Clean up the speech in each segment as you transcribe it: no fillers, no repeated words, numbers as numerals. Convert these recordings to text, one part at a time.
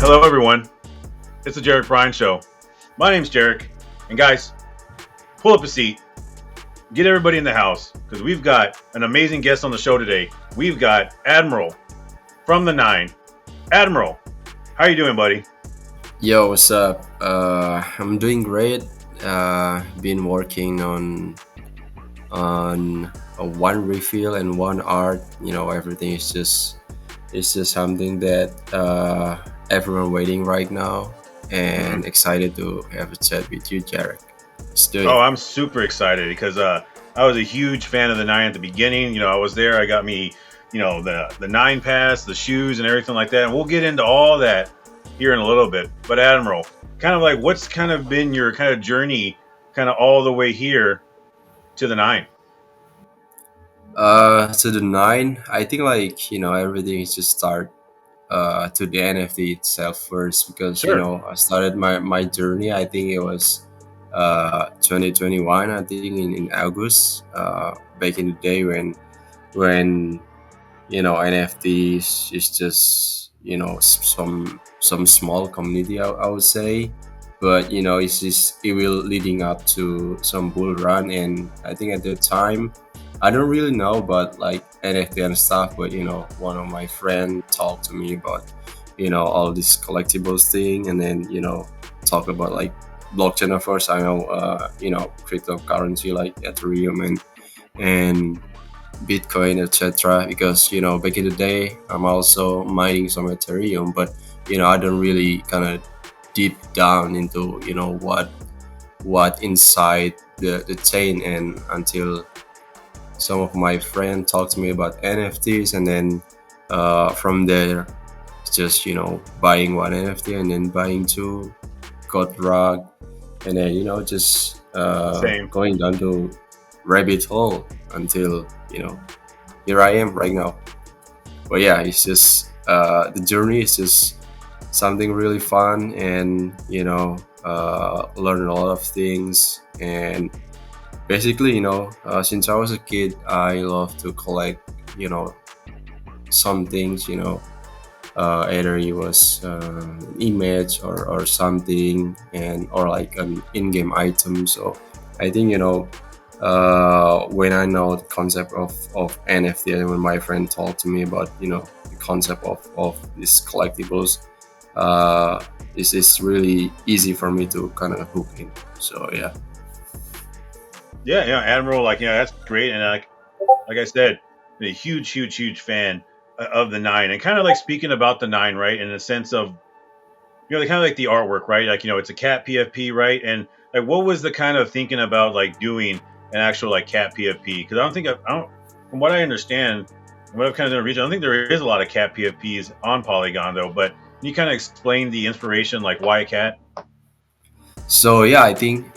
Hello, everyone. It's the Jarek Bryan Show. My name's Jarek. And guys, pull up a seat, get everybody in the house, because we've got an amazing guest on the show today. We've got Admiral from the Nine. Admiral, how you doing, buddy? Yo, what's up? I'm doing great. Been working on one refill and one art. Everything is just something that everyone waiting right now, hmm and excited to have a chat with you, Jarek. Let's do Oh, it. I'm super excited because I was a huge fan of the Nine at the beginning. I was there. I got me, the Nine pass, the shoes, and everything like that. And we'll get into all that here in a little bit. But Admiral, kind of like, what's kind of been your kind of journey, kind of all the way here to the Nine? To the nine, I think everything is just start to the NFT itself first because Sure. I started my journey. I think it was 2021. I think in August, back in the day when NFTs is just some small community, I would say, but it will leading up to some bull run, and I think at the time I don't really know about like NFT and stuff, but one of my friend talked to me about all this collectibles thing, and then talk about like blockchain. Of course, I know cryptocurrency like Ethereum and Bitcoin, etc. Because back in the day, I'm also mining some Ethereum, but I don't really kind of deep down into what inside the chain, and until some of my friends talked to me about NFTs, and then from there, just buying one NFT and then buying two, got rug, and then just Same. going down to rabbit hole until here I am right now. But yeah, it's just the journey is just something really fun, and learn a lot of things. And basically, since I was a kid, I love to collect, some things, either it was image or something, and or like an in-game item. So I think when I know the concept of NFT, and when my friend talked to me about the concept of these collectibles, it's really easy for me to kind of hook in. So yeah. Yeah, Admiral, that's great, and like I said, I'm a huge, huge, huge fan of the Nine, and kind of like speaking about the Nine, right? In the sense of they kind of like the artwork, right? Like it's a cat PFP, right? And like, what was the kind of thinking about like doing an actual like cat PFP? Because I don't, from what I understand, from what I've kind of done research, I don't think there is a lot of cat PFPs on Polygon though. But can you kind of explain the inspiration, like why a cat? So yeah, I think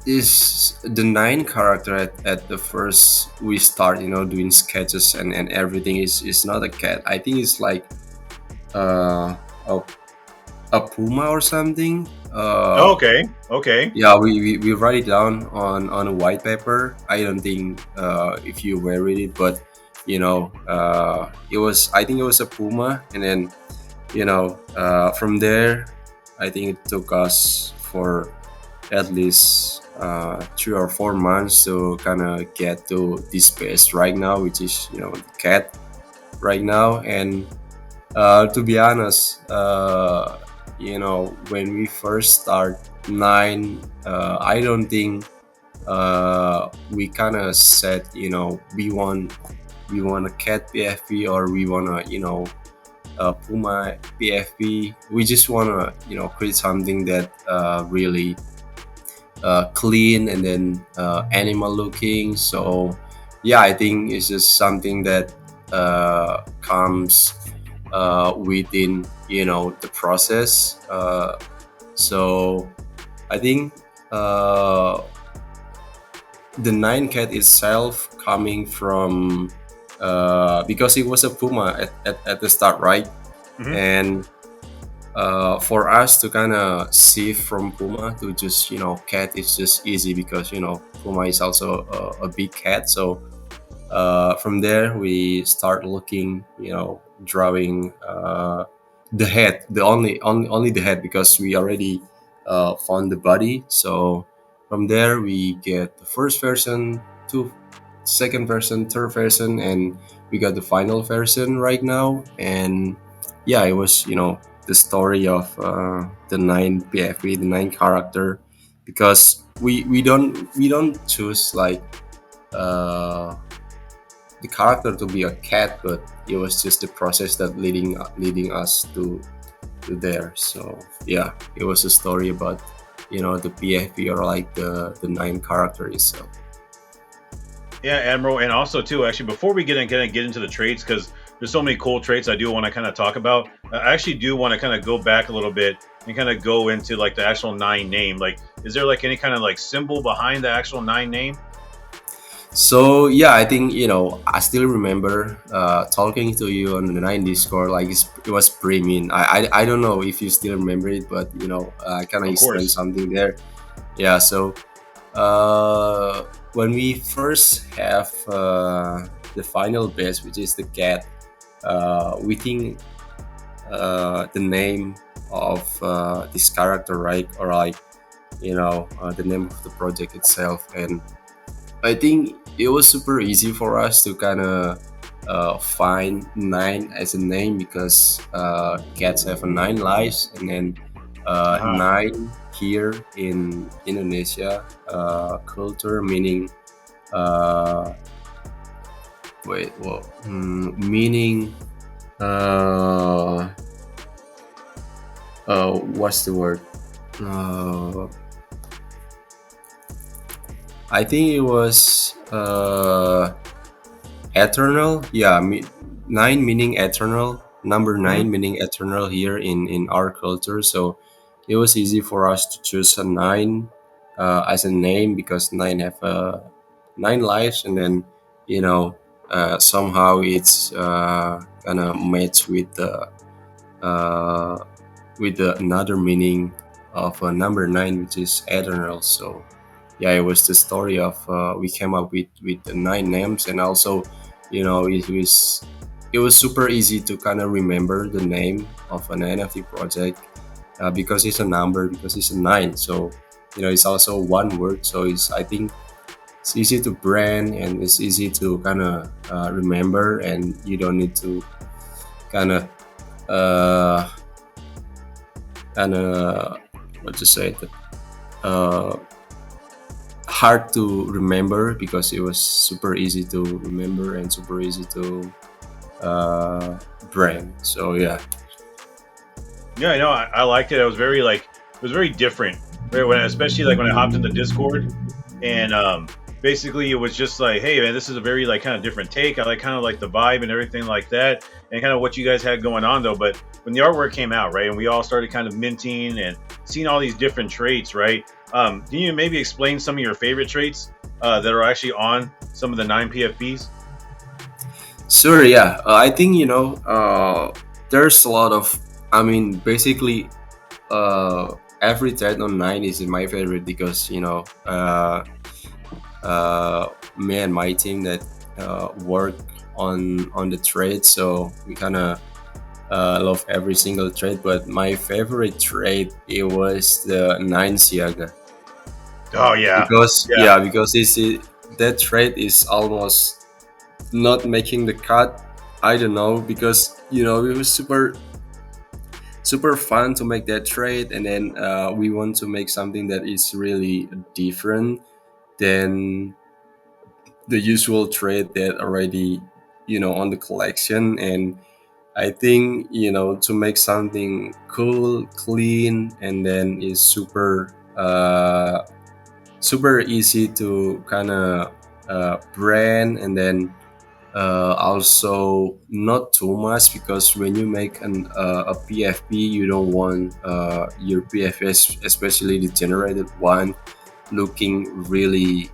is the nine character at the first we start doing sketches and everything is not a cat. I think it's like uh, a, a puma or something. Oh, okay, okay, Yeah, we write it down on a white paper. I don't think if you were read it, but it was, I think it was a puma, and then from there, I think it took us for at least 3 or 4 months to kind of get to this space right now, which is the cat right now. And to be honest, when we first start nine, I don't think we kind of said we want a cat PFP, or we want to Puma PFP. We just want to create something that really clean, and then animal looking. So yeah, I think it's just something that comes within the process. So I think uh, the nine cat itself coming from because it was a puma at the start, right? hmm And for us to kind of shift from puma to just cat is just easy, because puma is also a big cat. So From there, we start looking, drawing the head, only the head, because we already found the body. So from there, we get the first version, two, second version, third version, and we got the final version right now. And yeah, it was, the story of the nine PFP, the nine character, because we don't choose like uh, the character to be a cat, but it was just the process that leading us to there. So yeah, it was a story about the PFP, or like the nine character itself. Yeah, Admiral, and also too, actually, before we get into the traits, because there's so many cool traits I do want to kind of talk about. I actually do want to kind of go back a little bit and kind of go into like the actual nine name. Like, is there like any kind of like symbol behind the actual nine name? So yeah, I think I still remember talking to you on the nine Discord. Like it was pretty mean. I don't know if you still remember it, but I kind of Of explained course. something there. Yeah. So uh, when we first have the final base, which is the cat, we think the name of this character, right, or like the name of the project itself. And I think it was super easy for us to kind of find nine as a name, because cats have nine lives, and then Uh-huh. nine here in Indonesia culture, meaning uh, meaning uh, what's the word? Uh, I think it was eternal. Yeah, nine meaning eternal. Number Hmm. nine meaning eternal here in our culture. So it was easy for us to choose a nine as a name, because nine have nine lives, and then somehow it's kind of matched uh, with the another meaning of number nine, which is eternal. So yeah, it was the story of we came up with the nine names. And also it was super easy to kind of remember the name of an NFT project, because it's a number, because it's a nine. So it's also one word, so I think it's easy to brand, and it's easy to kind of remember, and you don't need to kind of uh, what to say, uh, hard to remember, because it was super easy to remember and super easy to brand. So yeah. Yeah, I liked it. It was very like it was very different, right? When especially like when I hopped in the Discord, and basically it was just like, hey man, this is a very like kind of different take. I like kind of like the vibe and everything like that, and kind of what you guys had going on though. But when the artwork came out, right, and we all started kind of minting and seeing all these different traits, right? Can you maybe explain some of your favorite traits that are actually on some of the nine PFPs? Sure, yeah. I think there's a lot of. I mean, basically, every Ted on nine is my favorite, because me and my team that work on the trade, so we kind of love every single trade. But my favorite trade, it was the nine Siaga, Oh yeah, because yeah. yeah, because that trade is almost not making the cut. I don't know, because it was super fun to make that trade, and then we want to make something that is really different than the usual trade that already on the collection. And I think to make something cool, clean, and then is super easy to kind of brand, and then also not too much, because when you make a PFP, you don't want your PFS, especially the generated one, looking really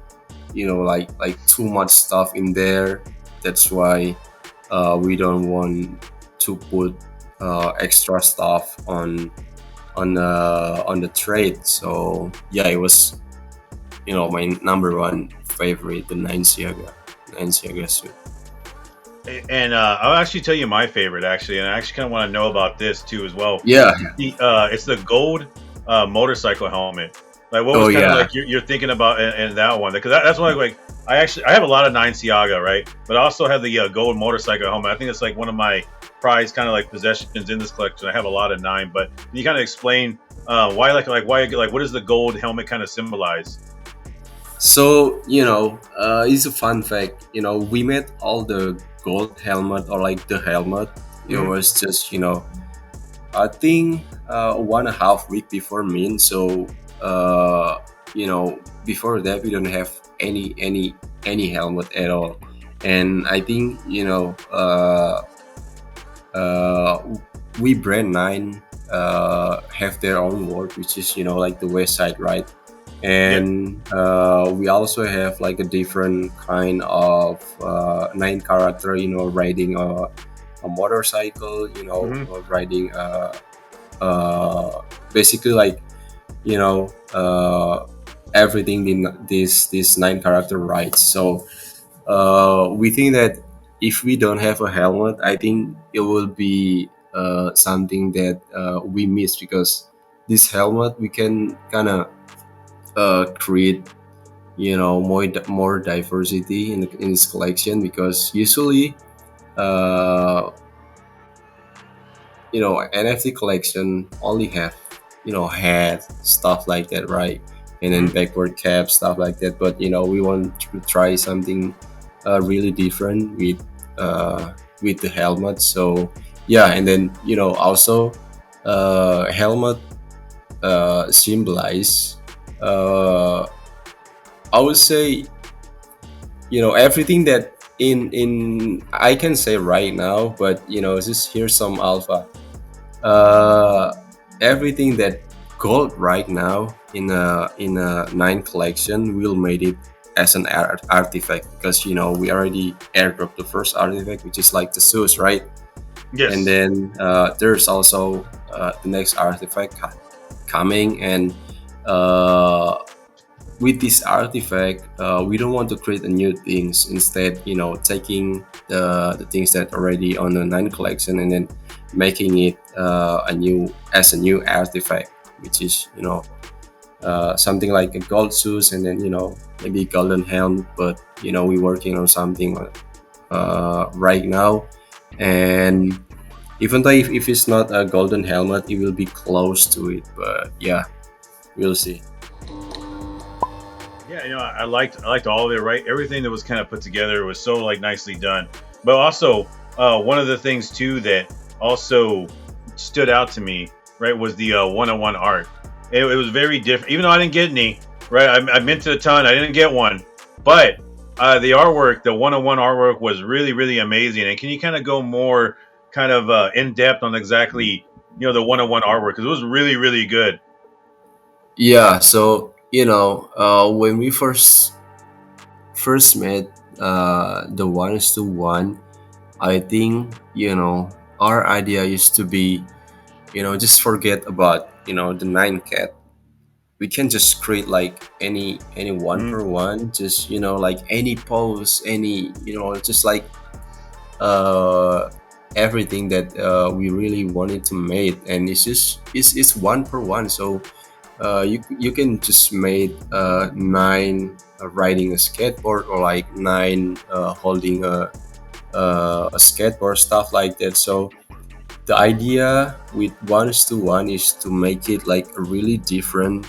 like too much stuff in there. That's why we don't want to put extra stuff on the trade. So yeah, it was my number one favorite, the nine Siaga suit. And I'll actually tell you my favorite, actually, and I actually kind of want to know about this too as well. Yeah. It's the gold motorcycle helmet. Like, what Oh was kind of yeah. like you're thinking about in that one? Because that's one like I have a lot of Nine Siaga, right? But I also have the gold motorcycle helmet. I think it's like one of my prized kind of like possessions in this collection. I have a lot of nine, but can you kind of explain why why like what does the gold helmet kind of symbolize? So, it's a fun fact. We made all the gold helmet, or like the helmet. It Mm-hmm. was just, I think 1.5 week before Min. So, before that, we don't have any helmet at all. And I think, uh, we brand nine have their own word, which is, like the west side, right? Yeah. And we also have like a different kind of nine character, riding a motorcycle, Mm-hmm. riding basically like, you know everything in this nine character rides. So we think that if we don't have a helmet, I think it will be something that we miss, because this helmet we can kind of create, more diversity in this collection, because usually uh, NFT collection only have, head stuff like that, right? And then Mm-hmm. backward cap stuff like that. But we want to try something really different with the helmet. So yeah, and then also helmet symbolize, uh, I would say, everything that in I can say right now, but just here's some alpha. uh Everything that gold right now in a nine collection will made it as an artifact, because we already airdropped the first artifact, which is like the shoes, right? And Yes. then there's also the next artifact coming. And uh with this artifact, we don't want to create a new things. Instead, taking the things that already on the nine collection, and then making it a new artifact, which is something like a gold shoes, and then maybe golden helm. But we're working on something right now. And even though if it's not a golden helmet, it will be close to it. But yeah, we'll see. Yeah, I liked all of it, right? Everything that was kind of put together was so like nicely done. But also, one of the things too that also stood out to me, right, was the one-on-one art. It was very different, even though I didn't get any. Right, I meant to a ton. I didn't get one, but the artwork, the one-on-one artwork, was really, really amazing. And can you kind of go more, kind of in depth on exactly, the one-on-one artwork, because it was really, really good. Yeah, so when we first met, the one is to one, I think our idea used to be, just forget about the nine cat. We can just create like any one Mm-hmm. per one, just like any pose, any just like uh everything that we really wanted to make. And it's one per one. So you can just make nine riding a skateboard, or like nine holding a skateboard, stuff like that. So the idea with one is to one is to make it like a really different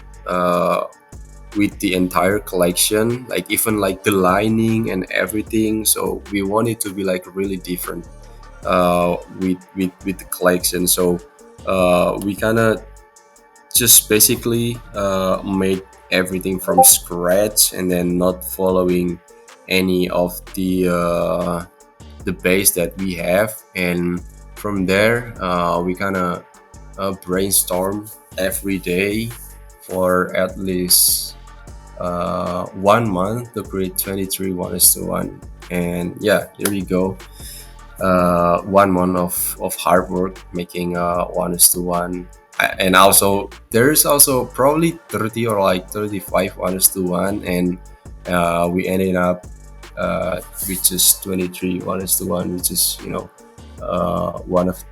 with the entire collection, like even like the lining and everything. So we want it to be like really different with the collection. So we kind of just basically made everything from scratch, and then not following any of the base that we have. And from there we kind of brainstorm every day for at least 1 month to create 23 one is to one. And yeah, here you go. 1 month of hard work making one is to one. And also there's also probably 30 or like 35 one is to one. And we ended up which is 23 one is to one, which is one of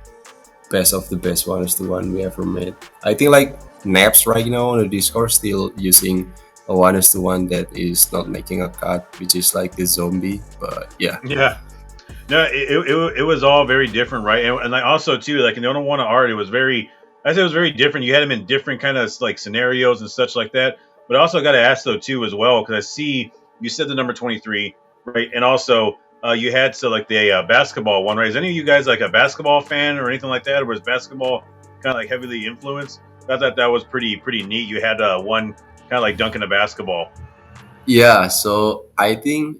best of the best one is the one we ever made. I think like Naps right now on the Discord still using a one is the one that is not making a cut, which is like the zombie. But yeah, Yeah. No, it was all very different, right? And like also too, like in the other one art, it was very, I said it was very different. You had them in different kind of like scenarios and such like that. But I also got to ask though too as well because I see you said the number 23, right? And also you had so like the basketball one, right? Is any of you guys like a basketball fan or anything like that, or was basketball kind of like heavily influenced? I thought that was pretty neat. You had one kind of like dunking a basketball. yeah. So I think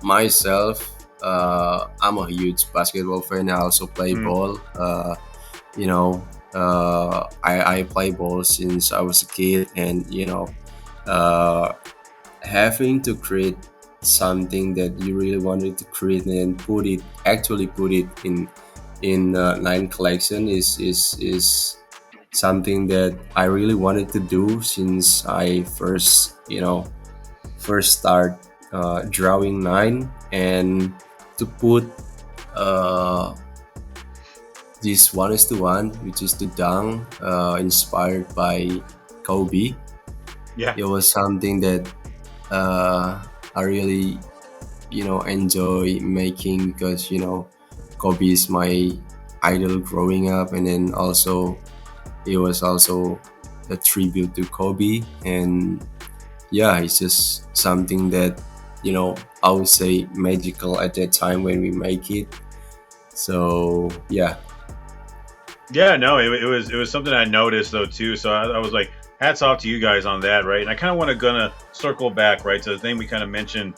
myself, I'm a huge basketball fan. I also play Mm, ball. You know, I play ball since I was a kid, and uh, having to create something that you really wanted to create and put it in nine collection is something that I really wanted to do since I first start drawing nine, and to put uh, this one is the one, which is the dunk, inspired by Kobe. yeah. It was something that I really enjoy making because Kobe is my idol growing up, and then also it was also a tribute to Kobe. And yeah, it's just something that I would say magical at that time when we make it. So yeah. Yeah, no, it was something I noticed though too. So I was like, hats off to you guys on that, right? And I kind of want to gonna circle back, right, to the thing we kind of mentioned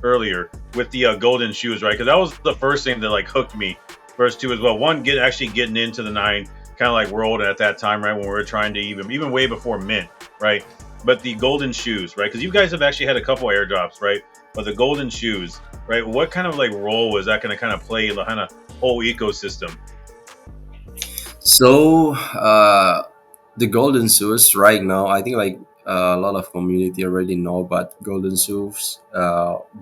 earlier with the golden shoes, right? Because that was the first thing that like hooked me first too as well. One, actually getting into the nine kind of like world at that time, right, when we were trying to even way before mint, right? But the golden shoes, right? Because you guys have actually had a couple airdrops, right? But the golden shoes, right? What kind of like role was that going to kind of play in the kind of whole ecosystem? So the golden shoes right now, I think like a lot of community already know about golden shoes.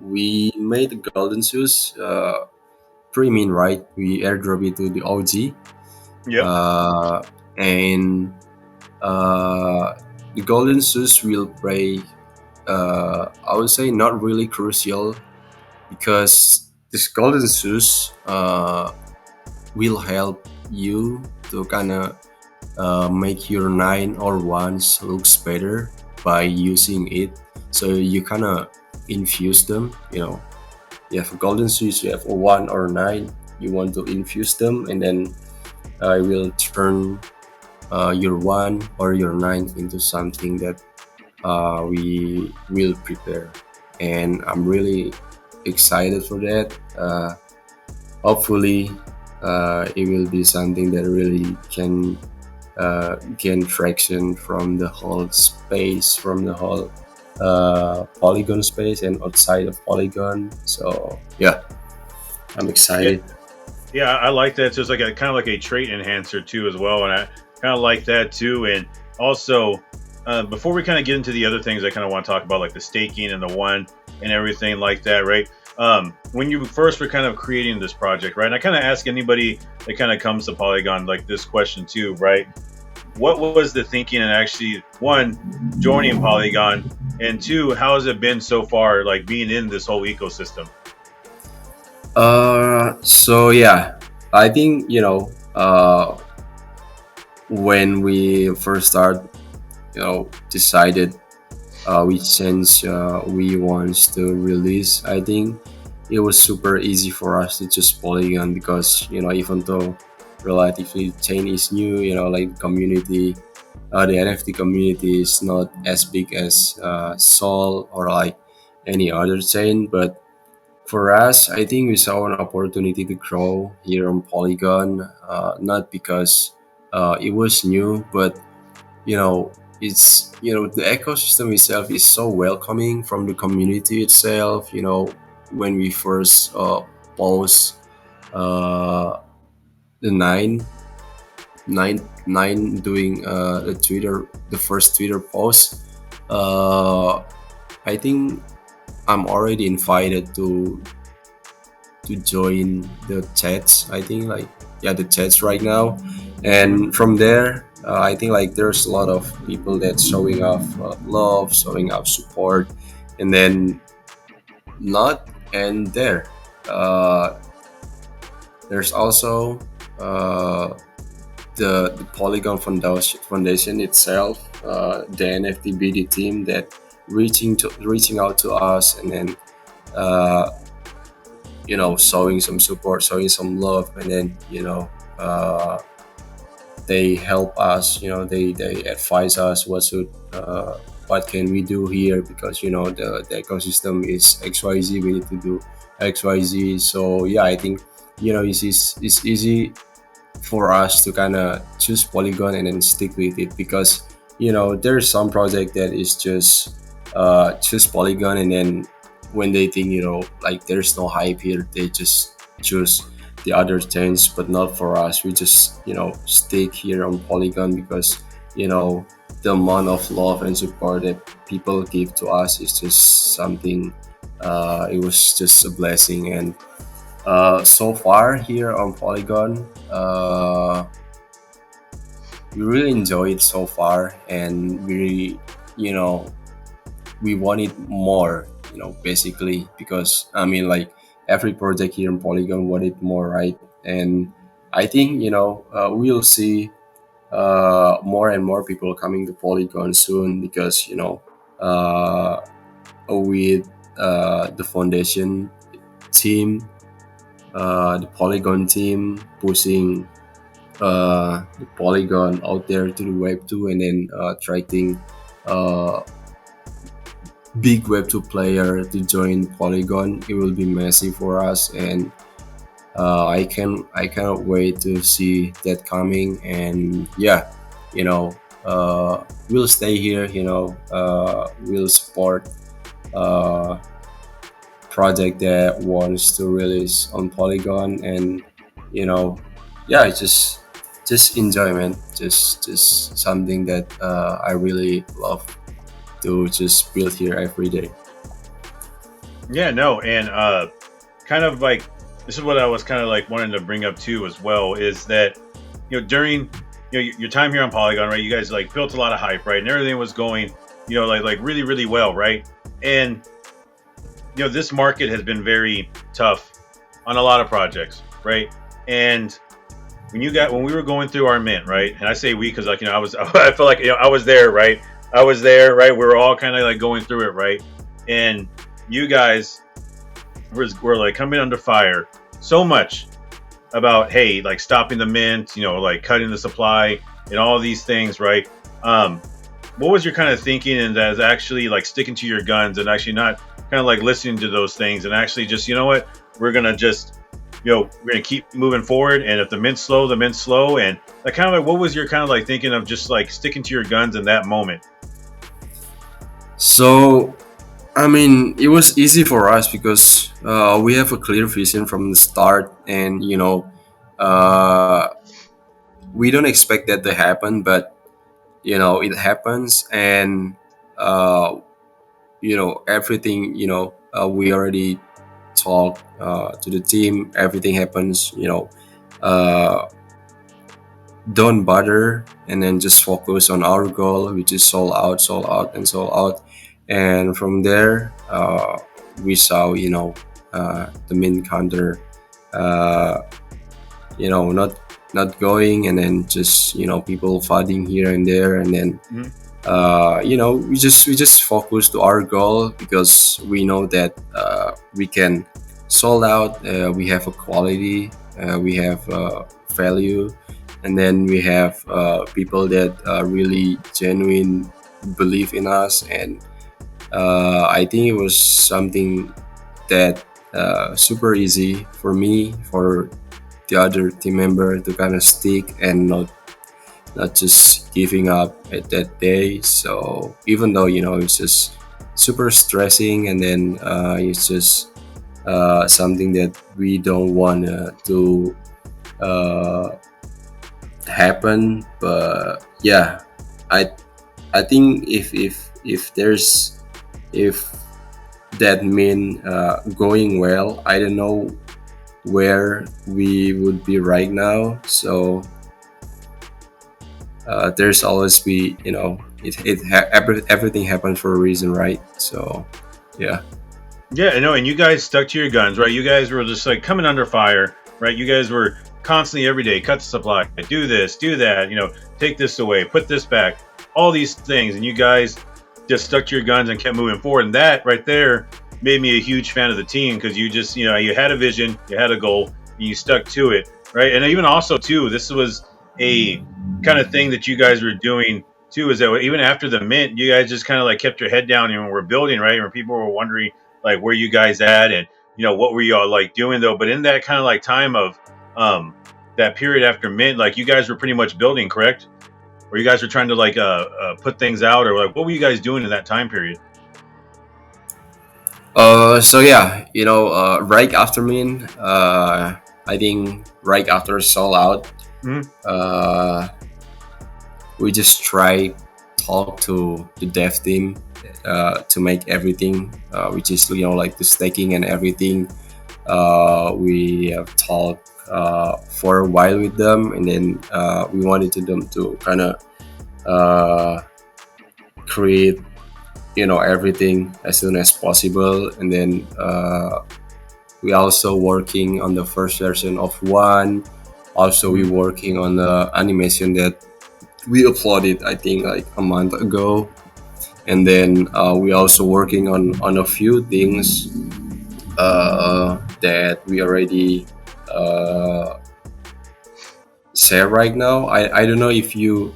We made the golden shoes pretty mean, right? We airdrop it to the OG, Yep. uh, and the golden shoes will play. I would say not really crucial because this golden shoes will help you to kind of make your nine or ones looks better by using it. So you kind of infuse them. You have golden shoes, you have a one or nine. You want to infuse them, and then it will turn your one or your nine into something that we will prepare. And I'm really excited for that. Hopefully, it will be something that really can gain traction from the whole space, from the whole Polygon space and outside of Polygon. So yeah, I'm Yeah. excited. Yeah, I like that. So it's like a kind of like a trait enhancer too, as well, and I kind of like that too. And also, before we kind of get into the other things, I kind of want to talk about like the staking and the one and everything like that, right? When you first were kind of creating this project, right? And I kind of ask anybody that kind of comes to Polygon like this question too, right? What was the thinking and actually one joining Polygon, and two, how has it been so far, like being in this whole ecosystem? So yeah, I think when we first start, decided which change we want to release. I think it was super easy for us to choose Polygon because even though relatively chain is new, like community, the NFT community is not as big as Sol or like any other chain, but for us, I think we saw an opportunity to grow here on Polygon, not because it was new, but it's the ecosystem itself is so welcoming from the community itself. When we first post uh, the nine doing the first Twitter post, uh, I think I'm already invited to join the chats. I think like yeah, the chats right now, Hmm. and from there, I think like there's a lot of people that showing off love, showing off support, and then not end there. Uh, there's also uh, the Polygon Foundation itself, the NFTBD team that reaching out to us, and then uh, showing some support, showing some love, and then uh, they help us. They advise us what can we do here, because the ecosystem is XYZ. We need to do XYZ. So yeah, I think it's easy for us to kind of choose Polygon and then stick with it, because there's some project that is just choose Polygon, and then when they think like there's no hype here, they just choose the other chains. But not for us. We just stick here on Polygon, because the amount of love and support that people give to us is just something. It was just a blessing. And so far here on Polygon, we really enjoy it so far, and you know, we wanted more. Basically, because I mean, like every project here in Polygon wanted more, right? And I think we'll see more and more people coming to Polygon soon, because uh, with the foundation team, the Polygon team pushing the Polygon out there to the Web 2, and then attracting uh, big Web 2 player to join Polygon. It will be massive for us, and I cannot wait to see that coming. And yeah, you know, we'll stay here. We'll support uh, project that wants to release on Polygon. And you know, yeah, it's just enjoyment, just something that I really love to just build here every day. Yeah, no, and kind of like this is what I was kind of like wanting to bring up too as well, is that during your time here on Polygon, right? You guys like built a lot of hype, right? And everything was going like really really well, right? And this market has been very tough on a lot of projects, right? And when we were going through our mint, right? And I say we because like I was I feel like I was there, right? I was there, right? We were all kind of like going through it, right? And you guys were like coming under fire so much about, hey, like stopping the mint, like cutting the supply and all these things, right? Um, what was your kind of thinking, and as actually like sticking to your guns and actually not kind of like listening to those things, and actually just what, we're gonna just we're gonna keep moving forward, and if the mint's slow, the mint's slow. And like kind of like what was your kind of like thinking of just like sticking to your guns in that moment? So I mean, it was easy for us because we have a clear vision from the start, and uh, we don't expect that to happen, but it happens. And everything, we already talk to the team. Everything happens, uh, don't bother, and then just focus on our goal, which is sold out, and sold out. And from there, we saw, the main counter, uh, not going, and then just people fighting here and there. And then Mhm. we just focus to our goal, because we know that we can sold out. We have a quality, we have value, and then we have people that really genuine believe in us. And I think it was something that super easy for me, for the other team member to kind of stick, and not just giving up at that day. So even though it's just super stressing, and then it's just something that we don't want to uh, happen. But yeah, I I think if that mean going well, I don't know where we would be right now. So there's always be, everything happens for a reason, right? So yeah. Yeah, I know. And you guys stuck to your guns, right? You guys were just like coming under fire, right? You guys were constantly every day cut the supply, do this, do that, take this away, put this back, all these things. And you guys just stuck to your guns and kept moving forward. And that right there made me a huge fan of the team because you just, you had a vision, you had a goal, and you stuck to it, right? And even also, too, this was a kind of thing that you guys were doing too, is that even after the mint, you guys just kind of like kept your head down and were building, right? And people were wondering, like, where you guys at, and what were y'all like doing though. But in that kind of like time of that period after mint, like you guys were pretty much building, correct? Or you guys were trying to like put things out, or like what were you guys doing in that time period? So yeah, right after me, I think right after sold out, Hmm. uh, we just try talk to the dev team to make everything, which is like the staking and everything. We have talked for a while with them, and then we wanted them to kind of uh, create everything as soon as possible, and then we also working on the first version of one. Also we Hmm. working on the animation that we uploaded, I think, like a month ago. And then we also working on a few things that we already share right now. I don't know if you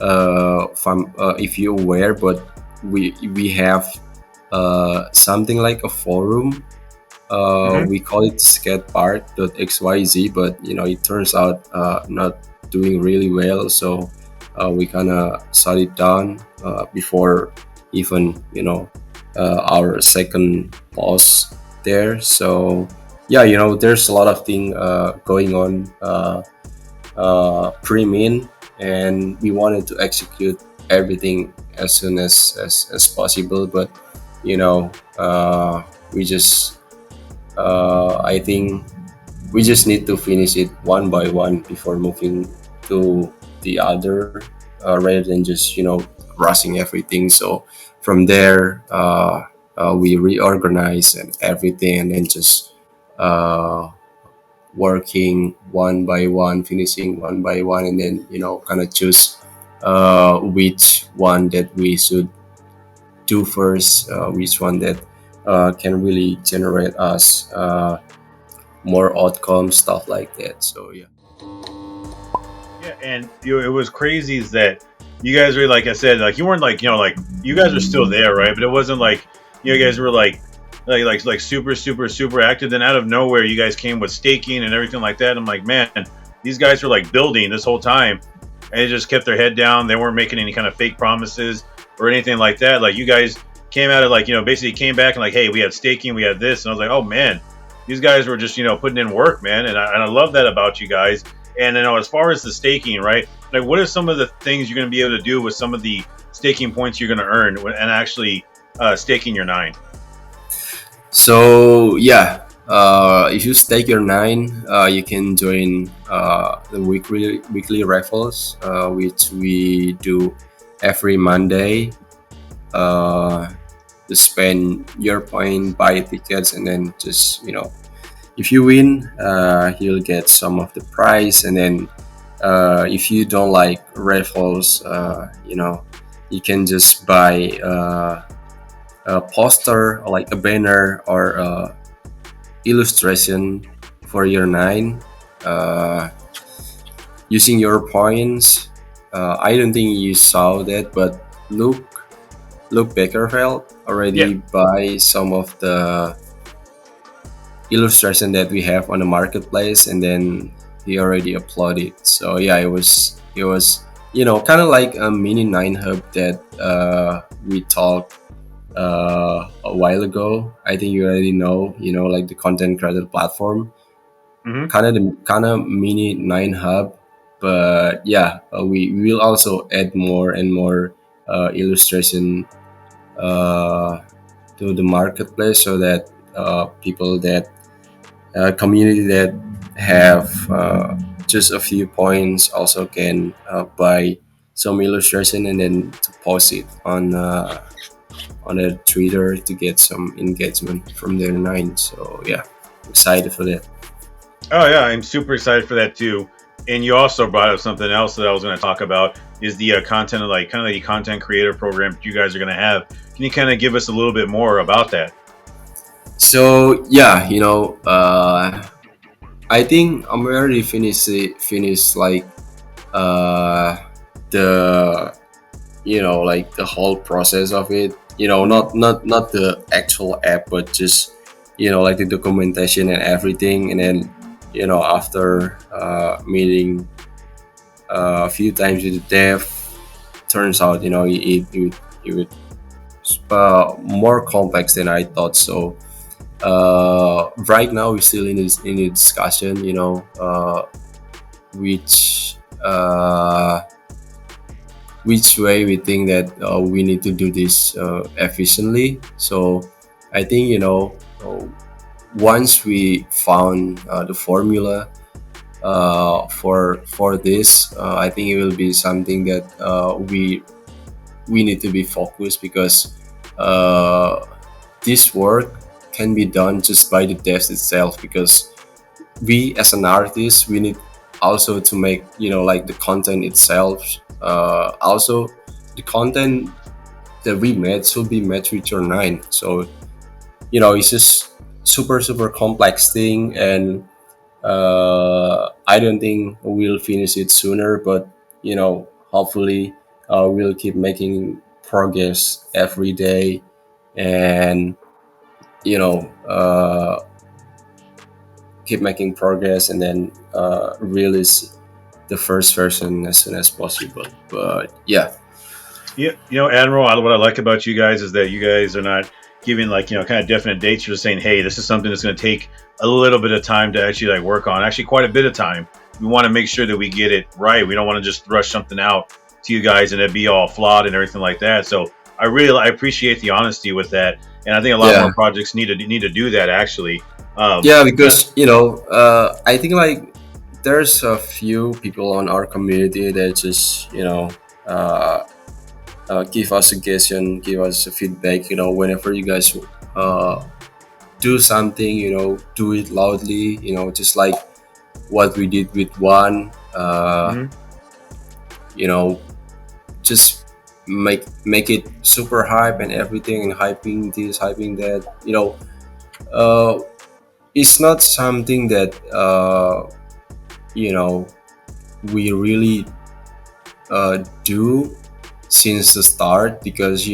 aware, but we have something like a forum. Hmm. We call it skatepark.xyz, but it turns out not doing really well. So we kind of shut it down before even our second post there. So yeah, there's a lot of thing going on pre-min, and we wanted to execute everything as soon as possible. But you know, we just I think we just need to finish it one by one before moving to the other, rather than just rushing everything. So from there, we reorganize and everything, and then just uh, working one by one, finishing one by one, and then kind of choose which one that we should do first, which one that can really generate us more outcomes, stuff like that. So yeah. Yeah, and it was crazy is that you guys were, like I said, like you weren't like like you guys are still there, right? But it wasn't like you guys were like super super super active. Then out of nowhere, you guys came with staking and everything like that. I'm like, man, these guys were like building this whole time, and they just kept their head down. They weren't making any kind of fake promises or anything like that. Like you guys came out of like basically came back and like, hey, we had staking, we had this, and I was like, oh man, these guys were just putting in work, man, and I love that about you guys. And as far as the staking, right? Like, what are some of the things you're going to be able to do with some of the staking points you're going to earn and actually staking your nine? So yeah, if you stake your nine, you can join the weekly raffles, which we do every Monday. Uh, to spend your point, buy tickets, and then just if you win, you'll get some of the prize. And then if you don't like raffles, you can just buy a poster or like a banner or illustration for your nine using your points. I don't think you saw that, but Luke Bakerfeld Yeah. already buy some of the illustration that we have on the marketplace, and then he already uploaded. So yeah, it was kind of like a mini nine hub that we talked a while ago. I think you already know, like the content creator platform, Hmm. kind of mini nine hub. But yeah, we will also add more and more illustration uh, to the marketplace so that people that community that have just a few points also can buy some illustration and then to post it on a Twitter to get some engagement from their nine. So yeah, excited for that. Oh yeah, I'm super excited for that too. And you also brought up something else that I was going to talk about is the content, like kind of the content creator program you guys are going to have. Can you kind of give us a little bit more about that? So yeah, I think I'm already finished like uh, the like the whole process of it. Hmm. Not the actual app, but just like the documentation and everything. And then after meeting a few times with the dev, turns out it more complex than I thought. So right now we're still in the discussion. Which which way we think that we need to do this efficiently. So I think once we found the formula for this, I think it will be something that we need to be focused because uh, this work can be done just by the devs itself because we as an artist we need also to make like the content itself also the content that we made should be matched with your nine. So it's just super complex thing, and I don't think we'll finish it sooner, but hopefully we'll keep making progress every day, and you know keep making progress, and then release the first version as soon as possible. But yeah, Yeah, Admiral, what I like about you guys is that you guys are not giving like kind of definite dates. You're just saying, hey, this is something that's going to take a little bit of time to actually like work on. Actually, quite a bit of time. We want to make sure that we get it right. We don't want to just rush something out to you guys and it be all flawed and everything like that. So I appreciate the honesty with that, and I think a lot more yeah, projects need to do that actually. yeah, Yeah. because I think like there's a few people on our community that just uh, give us suggestion, give us feedback. Whenever you guys uh, do something, do it loudly. Just like what we did with one. Hmm. You know, just make it super hype and everything, and hyping this, hyping that. Uh, it's not something that you know we really do since the start, because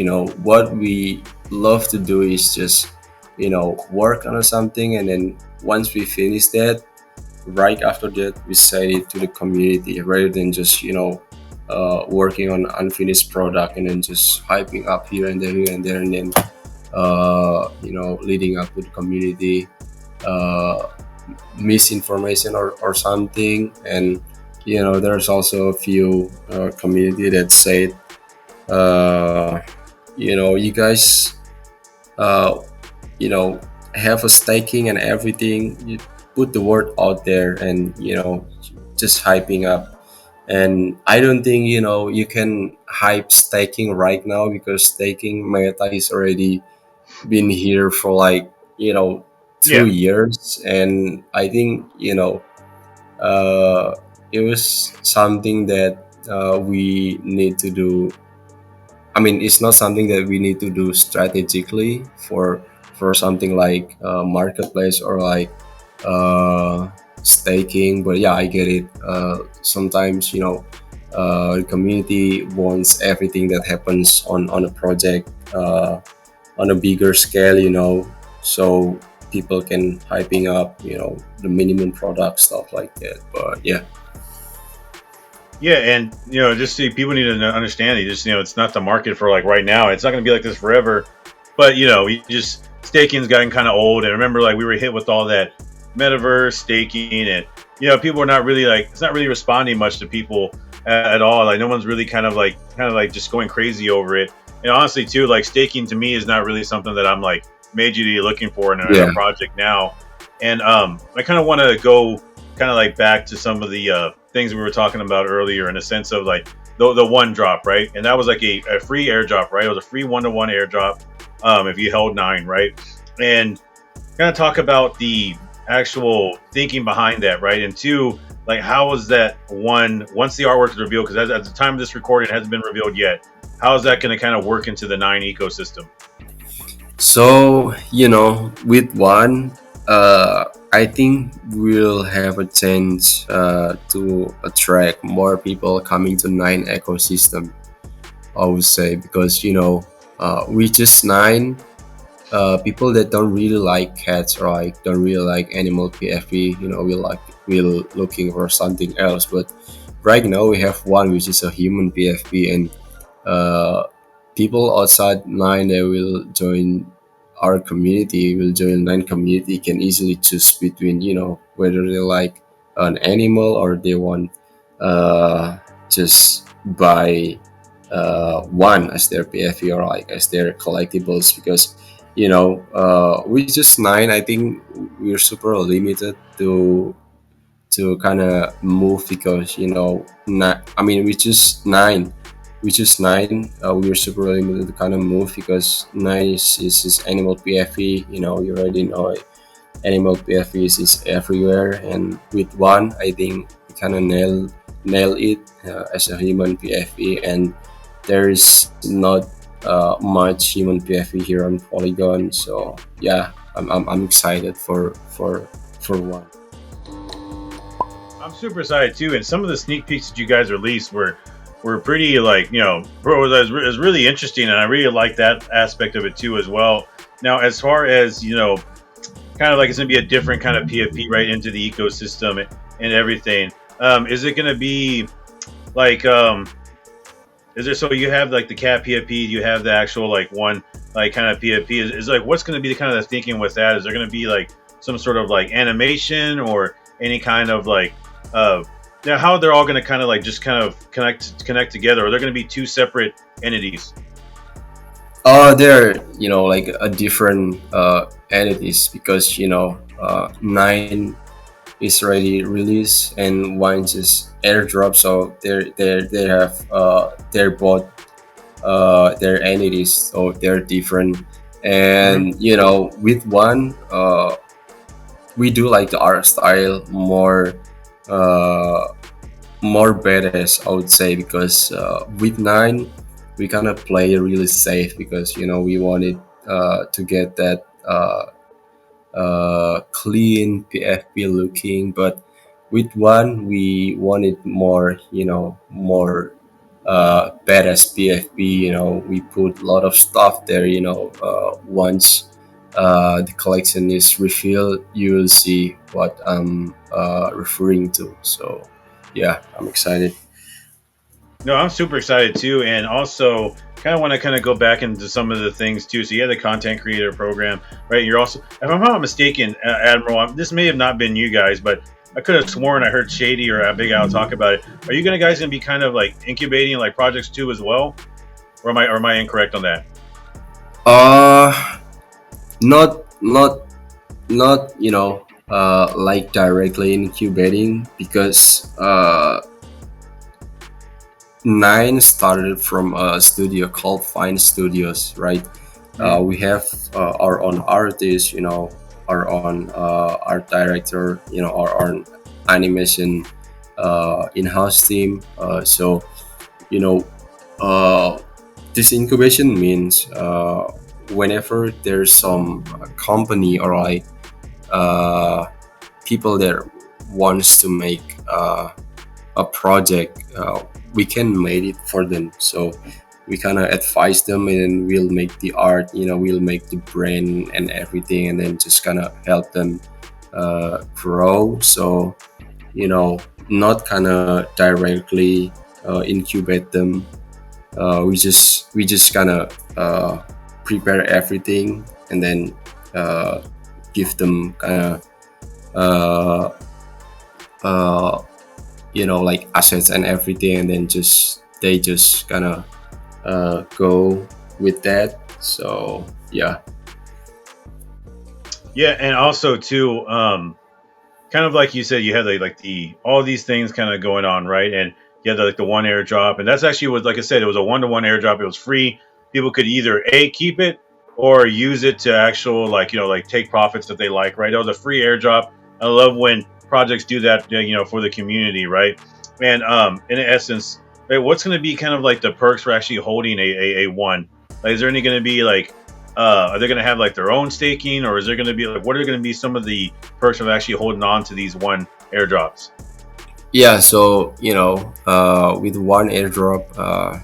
what we love to do is just work on something, and then once we finish that, right after that we say it to the community, rather than just working on unfinished product and then just hyping up here and there, and then leading up to the community uh, misinformation or something. And there's also a few community that said you guys uh, you know have a staking and everything, you put the word out there, and just hyping up. And I don't think you can hype staking right now, because staking meta is already been here for like 2 Yeah. years. And I think uh, it was something that we need to do. I mean, it's not something that we need to do strategically for something like marketplace or like uh, staking. But yeah, I get it. Sometimes the community wants everything that happens on a project on a bigger scale. So people can hyping up the minimum product, stuff like that. But yeah, Yeah, and just see, people need to understand. Just it's not the market for like right now. It's not going to be like this forever. But we just staking's gotten kind of old. And remember, like we were hit with all that metaverse staking, and people are not really like it's not really responding much to people at all. Like no one's really kind of like just going crazy over it. And honestly, too, like staking to me is not really something that I'm like majorly looking for in a Yeah. project now. And I kind of want to go kind of like back to some of the things we were talking about earlier in a sense of like the one drop, right? And that was like a free airdrop, right? It was a free 1-to-1 airdrop if you held nine, right? And kind of talk about the actual thinking behind that, right? And two, like how was that one once the artwork is revealed? Because at the time of this recording, it hasn't been revealed yet. How is that going to kind of work into the nine ecosystem? So, with one, I think we'll have a chance to attract more people coming to Nine ecosystem, I would say, because, we just Nine, people that don't really like cats or like don't really like animal PFP, we're looking for something else. But right now we have one which is a human PFP, and uh, people outside Nine that will join our community, will join Nine community, can easily choose between whether they like an animal or they want just buy one as their PFE or like as their collectibles, because we just Nine. I think we're super limited to kind of move, because I mean we just nine. We're super limited to kind of move because nine is animal PFE. You already know it. Animal PFE is everywhere, and with one, I think we kind of nail it as a human PFE, and there is not much human PFE here on Polygon. So yeah, I'm excited for one. I'm super excited too, and some of the sneak peeks that you guys released were pretty like bro, it was really interesting, and I really like that aspect of it too as well. Now, as far as kind of like it's gonna be a different kind of PFP right into the ecosystem and everything. Is it gonna be like is there so you have like the cat PFP, you have the actual like one like kind of PFP is like what's gonna be the kind of the thinking with that? Is there gonna be like some sort of like animation or any kind of like uh now how they're all gonna kind of like just kind of connect together, or they're gonna be two separate entities? They're like a different entities, because nine is already released and one is airdrop, so they have they're both their entities, so they're different. Mm-hmm. And with one, we do like the art style uh, more badass, I would say, because with nine we kind of play really safe, because we wanted to get that clean PFP looking. But with one we wanted more, more badass PFP. We put a lot of stuff there. Once the collection is revealed, you will see what I'm referring to. So yeah, I'm excited. No, I'm super excited too, and also kind of want to kind of go back into some of the things too. So you have the content creator program, right? You're also, if I'm not mistaken, Admiral, this may have not been you guys, but I could have sworn I heard Shady or Big Al talk about it. Are you gonna guys gonna be kind of like incubating like projects too as well, or am I incorrect on that? uh not not not like directly incubating, because nine started from a studio called Fine Studios, right? Mm. We have our own artist, our own art director, our own animation in-house team. So you know uh, this incubation means whenever there's some company or like uh, people that wants to make a project, we can make it for them. So we kind of advise them, and then we'll make the art, we'll make the brand and everything, and then just kind of help them grow. So not kind of directly incubate them. We just kind of prepare everything, and then uh, give them kind of uh, uh, like assets and everything, and then just they just kind of go with that. So yeah. Yeah, and also too, kind of like you said, you had like the all these things kind of going on, right? And you had like the one airdrop, and that's actually was like I said, it was a 1-to-1 airdrop. It was free. People could either a keep it or use it to actual like like take profits that they like, right? It was a free airdrop. I love when projects do that, for the community, right? And in essence, right, what's going to be kind of like the perks for actually holding a one? Like, is there any going to be like are they going to have like their own staking, or is there going to be like what are going to be some of the perks of actually holding on to these one airdrops? Yeah, so with one airdrop,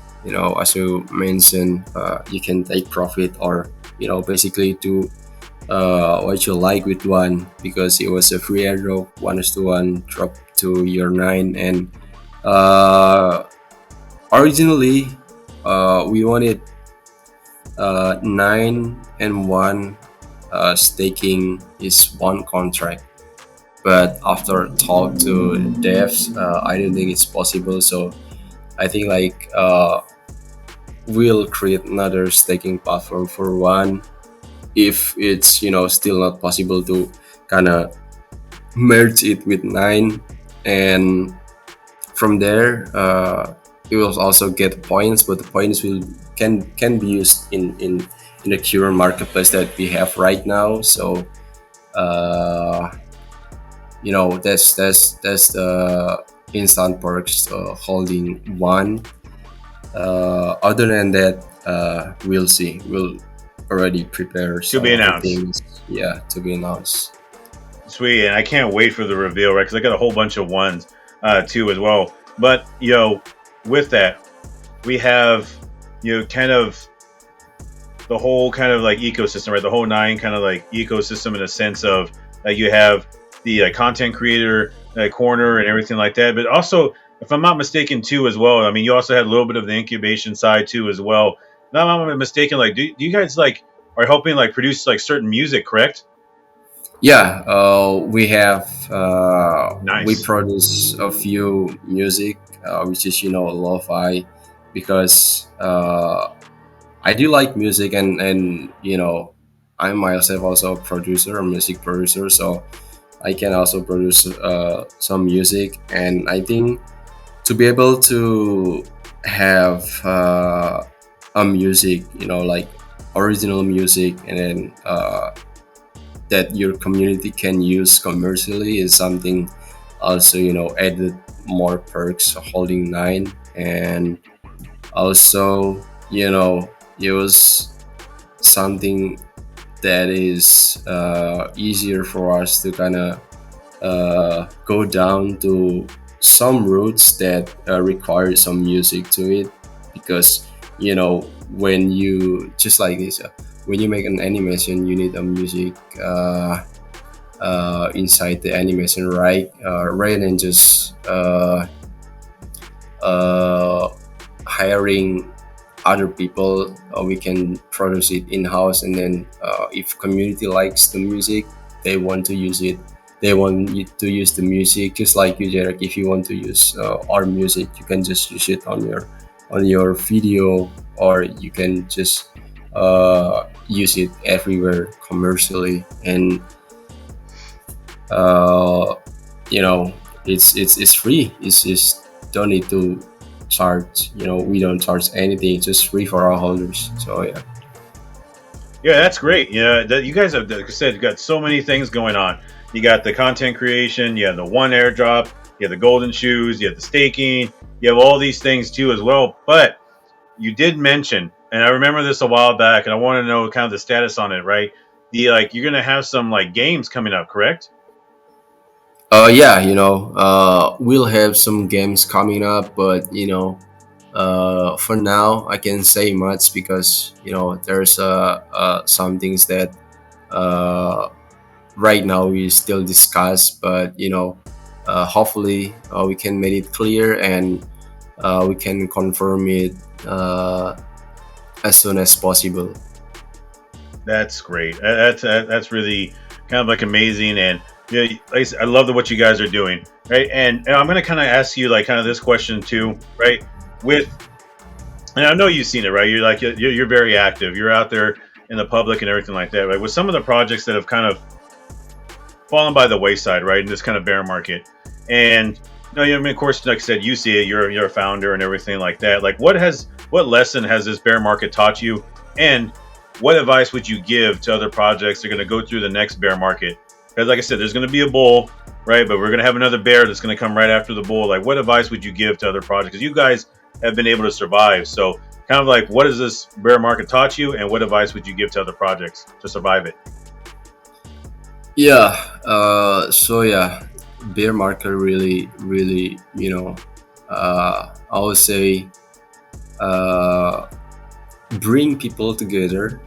as you mentioned, you can take profit, or basically do what you like with one, because it was a free airdrop, 1:1 drop to your nine. And originally, we wanted 9 and 1 staking is one contract, but after talk to devs, I don't think it's possible. So I think like we'll create another staking platform for one, if it's still not possible to kind of merge it with nine. And from there, you will also get points, but the points will can be used in the current marketplace that we have right now. So uh, that's the instant perks holding one. Other than that, we'll see. We'll already prepare To some be of the announced. things, yeah, to be announced. Sweet, and I can't wait for the reveal, right? Because I got a whole bunch of ones too as well. But with that, we have kind of the whole kind of like ecosystem, right? The whole nine kind of like ecosystem in a sense of like you have the content creator corner and everything like that. But also, if I'm not mistaken, too, as well. I mean, you also had a little bit of the incubation side too, as well. If I'm not mistaken, like, do you guys like are helping like produce like certain music, correct? Yeah, we Nice. produce a few music, which is lo-fi, because I do like music, and I myself also a producer, a music producer, so I can also produce some music. And I think to be able to have a music, like original music, and then that your community can use commercially, is something also added more perks of holding nine. And also use something that is easier for us to kind of go down to some routes that require some music to it. Because when you just like this, when you make an animation, you need a music inside the animation, right? Rather than just uh, hiring other people, we can produce it in house. And then if community likes the music, they want to use it. They want you to use the music, just like you, Jarek. If you want to use our music, you can just use it on your video, or you can just use it everywhere commercially. And uh, you know it's free. It's just don't need to charge. We don't charge anything. It's just free for our holders. So yeah. Yeah, that's great. Yeah, that you guys have, like I said, got so many things going on. You got the content creation, you have the one airdrop, you have the golden shoes, you have the staking, you have all these things too as well. But you did mention, and I remember this a while back, and I want to know kind of the status on it, right? The like you're gonna have some like games coming up, correct? Yeah, we'll have some games coming up, but for now I can't say much, because there's some things that uh, right now we still discuss. But hopefully we can make it clear, and we can confirm it as soon as possible. That's great. That's really kind of like amazing, and yeah, like I said, I love what you guys are doing, right? And I'm gonna kind of ask you like kind of this question too, right? With And I know you've seen it, right? You're like you're very active. You're out there in the public and everything like that, right? With some of the projects that have kind of fallen by the wayside, right, in this kind of bear market, and no, I mean, of course, like I said, you see it. You're a founder and everything like that. Like, what lesson has this bear market taught you, and what advice would you give to other projects that are going to go through the next bear market? Because, like I said, there's going to be a bull, right? But we're going to have another bear that's going to come right after the bull. Like, what advice would you give to other projects? Because you guys have been able to survive. So, kind of like, what has this bear market taught you, and what advice would you give to other projects to survive it? Yeah. So yeah, bear market really, really, I would say, uh, bring people together.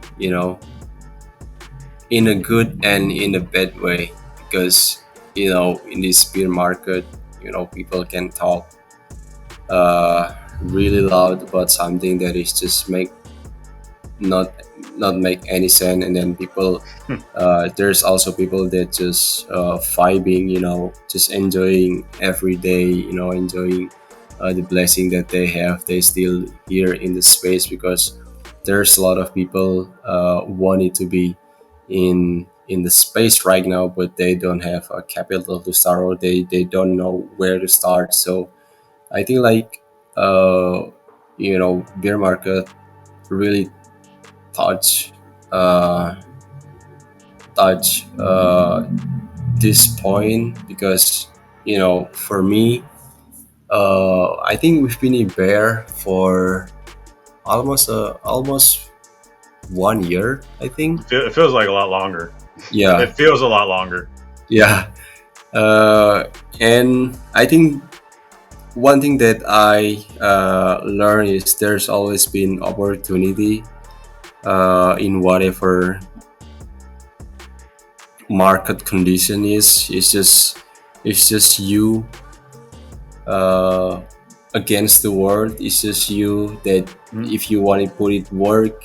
In a good and in a bad way, because in this bear market, people can talk really loud about something that is just make not not make any sense, and then people, there's also people that just vibing, just enjoying every day, enjoying the blessing that they have. They still here in the space because there's a lot of people wanting to be in the space right now, but they don't have a capital to start, or they don't know where to start. So I think like bear market really touch uh, this point, because for me, I think we've been in bear for almost 1 year, I think. It feels like a lot longer. Yeah, It feels a lot longer. yeah. uh, and I think one thing that I learned is there's always been opportunity in whatever market condition is. It's just you uh, against the world. It's just you that Mm. if you want to put it work,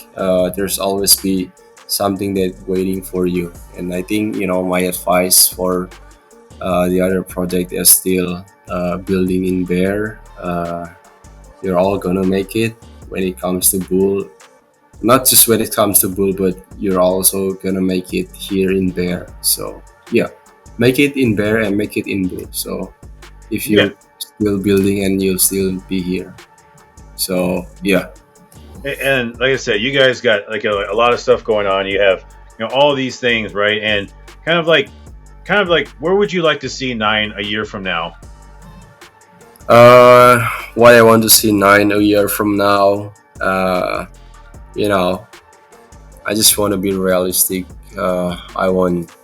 there's always be something that waiting for you. And I think my advice for the other project is still building in bear. You're all gonna make it when it comes to bull. Not just when it comes to bull, but you're also gonna make it here in bear. So yeah, make it in bear and make it in bull. So if Yeah, you're still building and you'll still be here. So yeah. and like I said, you guys got like a lot of stuff going on. You have all these things, right? And kind of like where would you like to see nine a year from now? Uh, what I want to see 9 a year from now. You know, I just want to be realistic. I want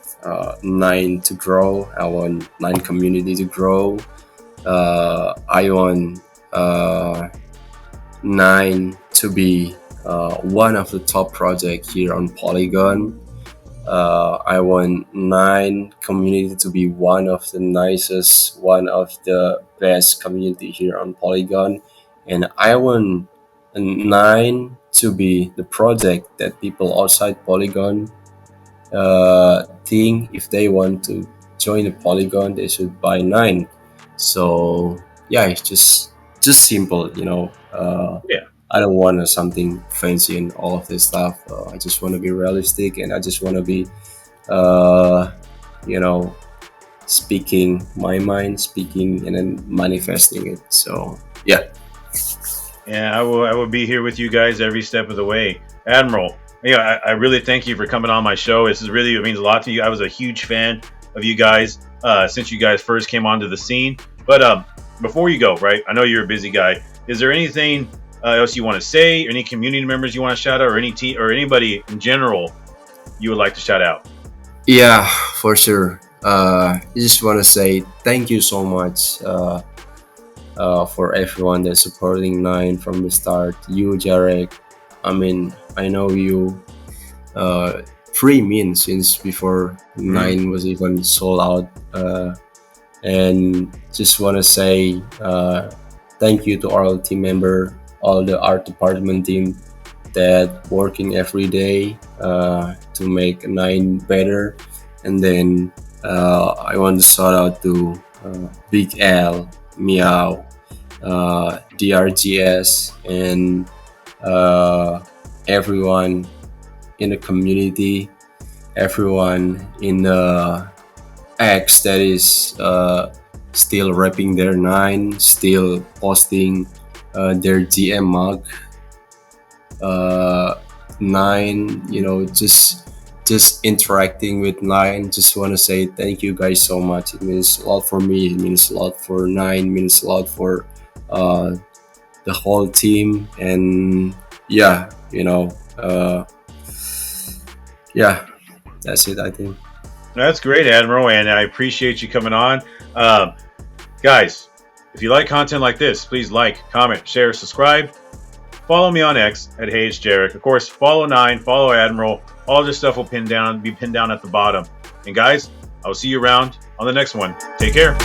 nine to grow. I want nine community to grow. I want nine to be one of the top project here on Polygon. I want nine community to be one of the nicest, one of the best community here on Polygon, and I want nine to be the project that people outside Polygon think if they want to join the Polygon, they should buy nine. So yeah, it's just simple, Yeah, I don't want something fancy and all of this stuff. I just want to be realistic, and I just want to be, uh, you know, speaking my mind, speaking and then manifesting it. So yeah. and I will be here with you guys every step of the way, Admiral. Yeah, I really thank you for coming on my show. This is really, it means a lot to you. I was a huge fan of you guys since you guys first came onto the scene. But before you go, right? I know you're a busy guy. Is there anything else you want to say? Any community members you want to shout out, or any team, or anybody in general you would like to shout out? Yeah, for sure. I just want to say thank you so much for everyone that's supporting Nine from the start. You, Jarek. I mean, I know you uh, free mean since before Mm. Nine was even sold out. And just want to say thank you to all team member, all the art department team that working every day to make Nine better. And then I want to shout out to Big L, Meow, DRGS, and uh, everyone in the community, everyone in the X that is still repping their nine, still posting their DM mug uh, nine. You know, just interacting with nine. Just want to say thank you guys so much. It means a lot for me. It means a lot for nine. It means a lot for uh, the whole team. And yeah, yeah, that's it. I think. That's great, Admiral, and I appreciate you coming on. Um, Guys, if you like content like this, please like, comment, share, subscribe. Follow me on X at Hey It's Jarek. Of course, follow Nine, follow Admiral. All this stuff will be pinned down at the bottom. And guys, I will see you around on the next one. Take care.